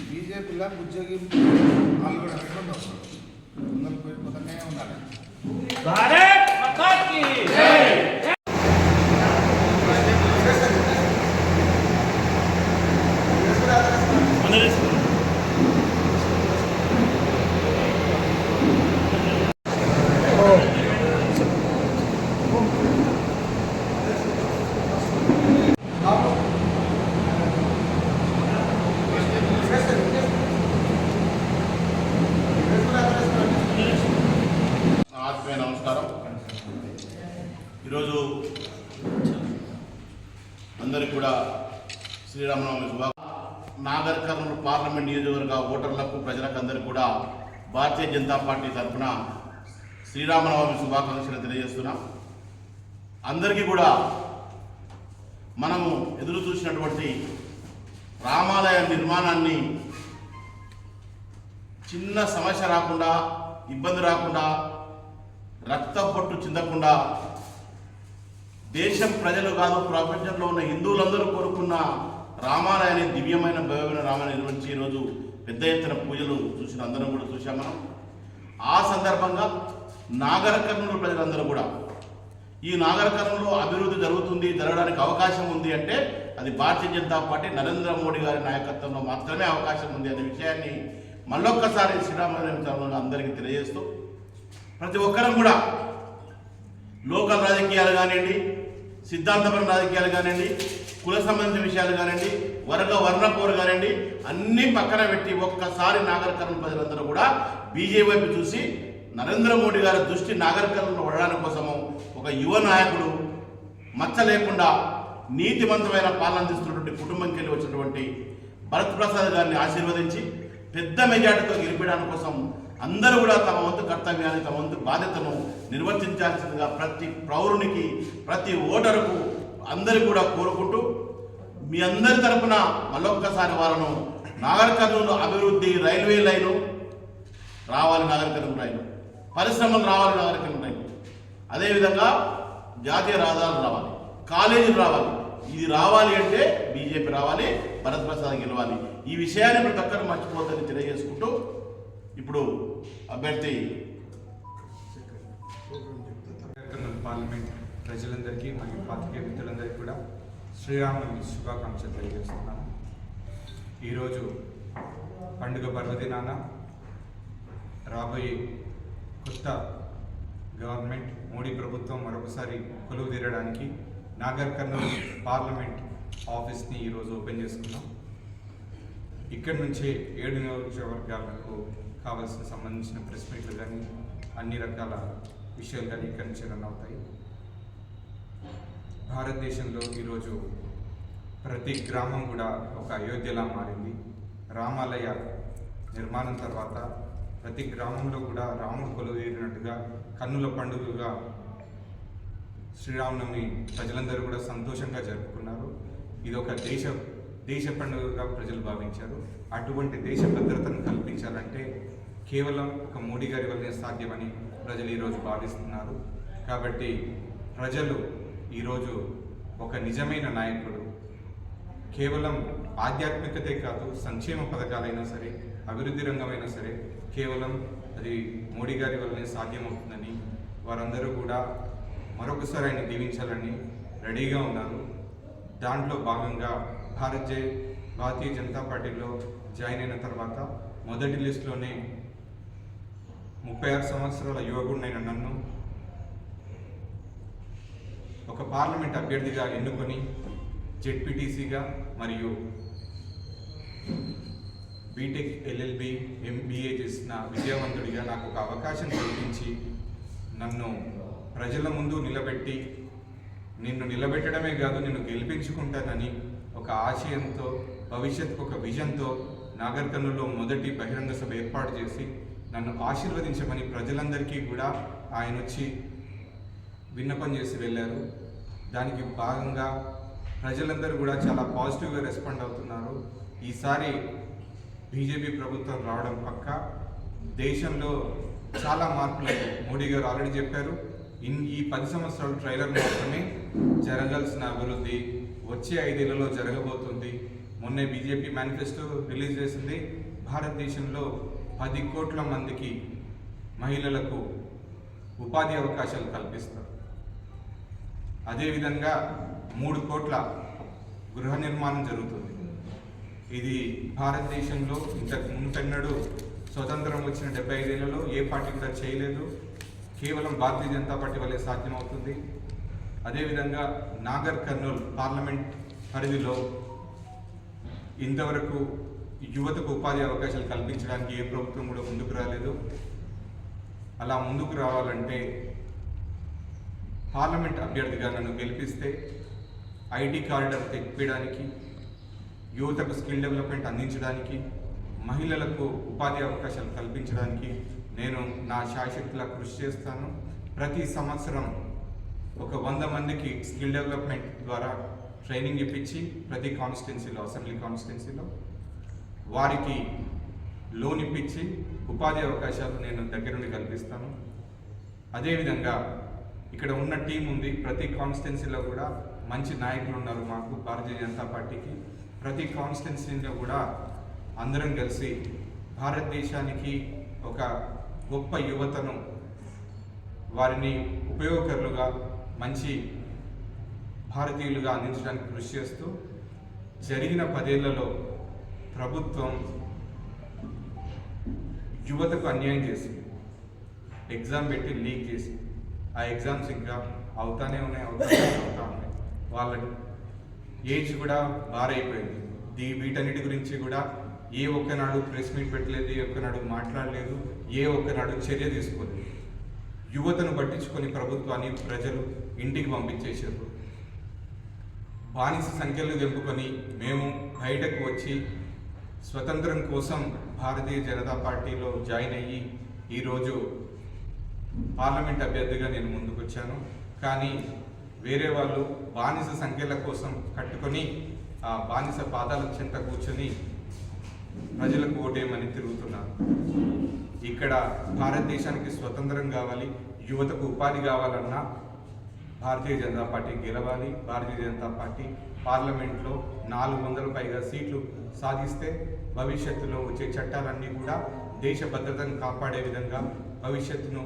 బీజేపీలో ఉద్యోగి వాళ్ళు కూడా పెట్టుకుంటూ వస్తారు. అందరూ పోయిపోతూనే ఉండాలి. భారత్ మాతా కీ జై. నమస్కారం. ఈరోజు అందరికీ కూడా శ్రీరామనవమి నాగర్ కర్నూలు పార్లమెంట్ నియోజకవర్గ ఓటర్లకు ప్రజలకు అందరికీ కూడా భారతీయ జనతా పార్టీ తరఫున శ్రీరామనవమి శుభాకాంక్షలు తెలియజేస్తున్నాం. అందరికీ కూడా మనము ఎదురు చూసినటువంటి రామాలయ నిర్మాణాన్ని చిన్న సమస్య రాకుండా, ఇబ్బంది రాకుండా, రక్తపొట్టు చిందకుండా దేశం ప్రజలు కాదు ప్రపంచంలో ఉన్న హిందువులందరూ కోరుకున్న రామాలయాన్ని దివ్యమైన భవ్యమైన రామాలయం నిర్వహించి ఈరోజు పెద్ద ఎత్తున పూజలు చూసిన అందరం కూడా చూసాం మనం. ఆ సందర్భంగా నాగర్ కర్నూలు ప్రజలందరూ కూడా ఈ నాగర్ కర్నూలులో అభివృద్ధి జరగడానికి అవకాశం ఉంది అంటే అది భారతీయ జనతా పార్టీ నరేంద్ర మోడీ గారి నాయకత్వంలో మాత్రమే అవకాశం ఉంది అనే విషయాన్ని మళ్ళొక్కసారి శ్రీరామనవమి అందరికీ తెలియజేస్తూ ప్రతి ఒక్కరం కూడా లోకల్ రాజకీయాలు కానివ్వండి, సిద్ధాంతపరమైన రాజకీయాలు కానివ్వండి, కుల సంబంధించిన విషయాలు కానివ్వండి, వర్ణపోరు కానివ్వండి, అన్నీ పక్కన పెట్టి ఒక్కసారి నాగర్ కర్నూలు ప్రజలందరూ కూడా బీజేపీ వైపు చూసి నరేంద్ర మోడీ గారి దృష్టి నాగర్ కర్నూలు పడడానికి కోసము ఒక యువ నాయకుడు మచ్చ లేకుండా నీతివంతమైన పాలన అందిస్తున్నటువంటి కుటుంబంకి వెళ్ళి వచ్చినటువంటి భరత్ ప్రసాద్ గారిని ఆశీర్వదించి పెద్ద మెజార్టీతో గెలిపించడానికి కోసం అందరూ కూడా తమ వంతు కర్తవ్యాన్ని, తమ వంతు బాధ్యతను నిర్వర్తించాల్సిందిగా ప్రతి పౌరునికి, ప్రతి ఓటరుకు అందరూ కూడా కోరుకుంటూ మీ అందరి తరపున మళ్ళొక్కసారి వాళ్ళను నాగర్ కర్నూలు అభివృద్ధి, రైల్వే లైను రావాలి, నాగర్ కర్నూలు లైను పరిశ్రమలు రావాలి, నాగర్ కర్నూలు లైను అదేవిధంగా జాతీయ రహదారులు రావాలి, కాలేజీలు రావాలి. ఇది రావాలి అంటే బీజేపీ రావాలి, భరత్ ప్రసాద్ గెలవాలి. ఈ విషయాన్ని ప్రతి ఒక్కరు మర్చిపోతుందని తెలియజేసుకుంటూ ఇప్పుడు అభ్యర్థి పార్లమెంట్ ప్రజలందరికీ మరియు పాత్రికేయ మిత్రులందరికీ కూడా శ్రీరామనవమి శుభాకాంక్షలు తెలియజేస్తున్నాను. ఈరోజు పండుగ పర్వదినాన రాబోయే కొత్త గవర్నమెంట్ మోడీ ప్రభుత్వం మరొకసారి కొలువు తీరడానికి నాగర్ కర్నూలు పార్లమెంట్ ఆఫీస్ని ఈరోజు ఓపెన్ చేసుకున్నాం. ఇక్కడి నుంచే 7 నియోజకవర్గాలకు కావాల్సిన సంబంధించిన ప్రెస్ మీట్లు కానీ అన్ని రకాల విషయాలు కానీ ఇక్కడి నుంచి రన్ అవుతాయి. భారతదేశంలో ఈరోజు ప్రతి గ్రామం కూడా ఒక అయోధ్యలా మారింది. రామాలయ నిర్మాణం తర్వాత ప్రతి గ్రామంలో కూడా రాముడు కొలువుదీరినట్టుగా కన్నుల పండుగగా శ్రీరామనవమి ప్రజలందరూ కూడా సంతోషంగా జరుపుకున్నారు. ఇది ఒక దేశ పండుగగా ప్రజలు భావించారు. అటువంటి దేశ భద్రతను కల్పించాలంటే కేవలం ఒక మోడీ గారి వల్లనే సాధ్యమని ప్రజలు ఈరోజు భావిస్తున్నారు. కాబట్టి ప్రజలు ఈరోజు ఒక నిజమైన నాయకుడు కేవలం ఆధ్యాత్మికతే కాదు, సంక్షేమ పథకాలైనా సరే, అభివృద్ధి రంగమైనా సరే కేవలం అది మోడీ గారి వల్లనే సాధ్యమవుతుందని వారందరూ కూడా మరొకసారి ఆయన దీవించాలని రెడీగా ఉన్నారు. దాంట్లో భాగంగా భారతీయ జనతా పార్టీలో జాయిన్ అయిన తర్వాత మొదటి లిస్టులోనే 36 సంవత్సరాల యువకుడినైన నన్ను ఒక పార్లమెంట్ అభ్యర్థిగా ఎన్నుకొని జెడ్పీటీసీగా మరియు బీటెక్, ఎల్ఎల్బి, ఎంబీఏ చేసిన విద్యావంతుడిగా నాకు ఒక అవకాశం కల్పించి నన్ను ప్రజల ముందు నిలబెట్టి నిన్ను నిలబెట్టడమే కాదు నిన్ను గెలిపించుకుంటానని ఒక ఆశయంతో, భవిష్యత్తుకు ఒక విజన్తో నాగర్ కర్నూలులో మొదటి బహిరంగ సభ ఏర్పాటు చేసి నన్ను ఆశీర్వదించమని ప్రజలందరికీ కూడా ఆయన వచ్చి విన్నపం చేసి వెళ్ళారు. దానికి భాగంగా ప్రజలందరూ కూడా చాలా పాజిటివ్గా రెస్పాండ్ అవుతున్నారు. ఈసారి బీజేపీ ప్రభుత్వం రావడం పక్క దేశంలో చాలా మార్పులు మోడీ గారు ఆల్రెడీ చెప్పారు. ఈ 10 సంవత్సరాల ట్రైలర్ మాత్రమే జరగాల్సిన అభివృద్ధి వచ్చే 5 ఏళ్లలో జరగబోతుంది. మొన్నే బీజేపీ మేనిఫెస్టో రిలీజ్ చేసింది. భారతదేశంలో 10 కోట్ల మందికి మహిళలకు ఉపాధి అవకాశాలు కల్పిస్తారు. అదేవిధంగా 3 కోట్ల గృహ నిర్మాణం జరుగుతుంది. ఇది భారతదేశంలో ఇంతకు మునుపెన్నడూ స్వతంత్రం వచ్చిన 75 ఏళ్లలో ఏ పార్టీ కూడా చేయలేదు. కేవలం భారతీయ జనతా పార్టీ వల్లే సాధ్యమవుతుంది. అదేవిధంగా నాగర్ కర్నూల్ పార్లమెంట్ పరిధిలో ఇంతవరకు యువతకు ఉపాధి అవకాశాలు కల్పించడానికి ఏ ప్రభుత్వం కూడా ముందుకు రాలేదు. అలా ముందుకు రావాలంటే పార్లమెంట్ అభ్యర్థిగా నన్ను గెలిపిస్తే ఐటీ కారిడార్ తెప్పించడానికి, యువతకు స్కిల్ డెవలప్మెంట్ అందించడానికి, మహిళలకు ఉపాధి అవకాశాలు కల్పించడానికి నేను నా శాయశక్తిలా కృషి చేస్తాను. ప్రతి సంవత్సరం ఒక 100 మందికి స్కిల్ డెవలప్మెంట్ ద్వారా ట్రైనింగ్ ఇప్పించి ప్రతి కాన్స్టిట్యున్సీలో, అసెంబ్లీ కాన్స్టిట్యున్సీలో వారికి లోన్ ఇప్పించి ఉపాధి అవకాశాలు నేను దగ్గర నుండి కల్పిస్తాను. అదేవిధంగా ఇక్కడ ఉన్న టీం ఉంది. ప్రతి కాన్స్టిట్యున్సీలో కూడా మంచి నాయకులు ఉన్నారు మాకు భారతీయ జనతా పార్టీకి. ప్రతి కాన్స్టిట్యున్సీలో కూడా అందరం కలిసి భారతదేశానికి ఒక గొప్ప యువతను, వారిని ఉపయోగకరులుగా, మంచి భారతీయులుగా అందించడానికి కృషి చేస్తూ జరిగిన 10 ఏళ్లలో ప్రభుత్వం యువతకు అన్యాయం చేసింది. ఎగ్జామ్ పెట్టి లీక్ చేసి ఆ ఎగ్జామ్స్ ఇంకా అవుతానే ఉన్నాయి. వాళ్ళ ఏజ్ కూడా బారైపోయింది. వీటన్నిటి గురించి కూడా ఏ ఒక్కనాడు ప్రెస్ మీట్ పెట్టలేదు, ఏ ఒక్కనాడు మాట్లాడలేదు, ఏ ఒక్కనాడు చర్య తీసుకోలేదు. యువతను పట్టించుకొని ప్రభుత్వాన్ని ప్రజలు ఇంటికి పంపించేశారు. బానిస సంఖ్యలు తెంపుకొని మేము బయటకు వచ్చి స్వతంత్రం కోసం భారతీయ జనతా పార్టీలో జాయిన్ అయ్యి ఈరోజు పార్లమెంట్ అభ్యర్థిగా నేను ముందుకు వచ్చాను. కానీ వేరే వాళ్ళు బానిస సంఖ్యల కోసం కట్టుకొని ఆ బానిస పాదాల చెంత కూర్చొని ప్రజలకు ఓటేయమని తిరుగుతున్నారు. ఇక్కడ భారతదేశానికి స్వతంత్రం కావాలి, యువతకు ఉపాధి కావాలన్నా భారతీయ జనతా పార్టీ గెలవాలి. భారతీయ జనతా పార్టీ పార్లమెంట్లో 400 పైగా సీట్లు సాధిస్తే భవిష్యత్తులో వచ్చే చట్టాలన్నీ కూడా దేశ భద్రతను కాపాడే విధంగా భవిష్యత్తును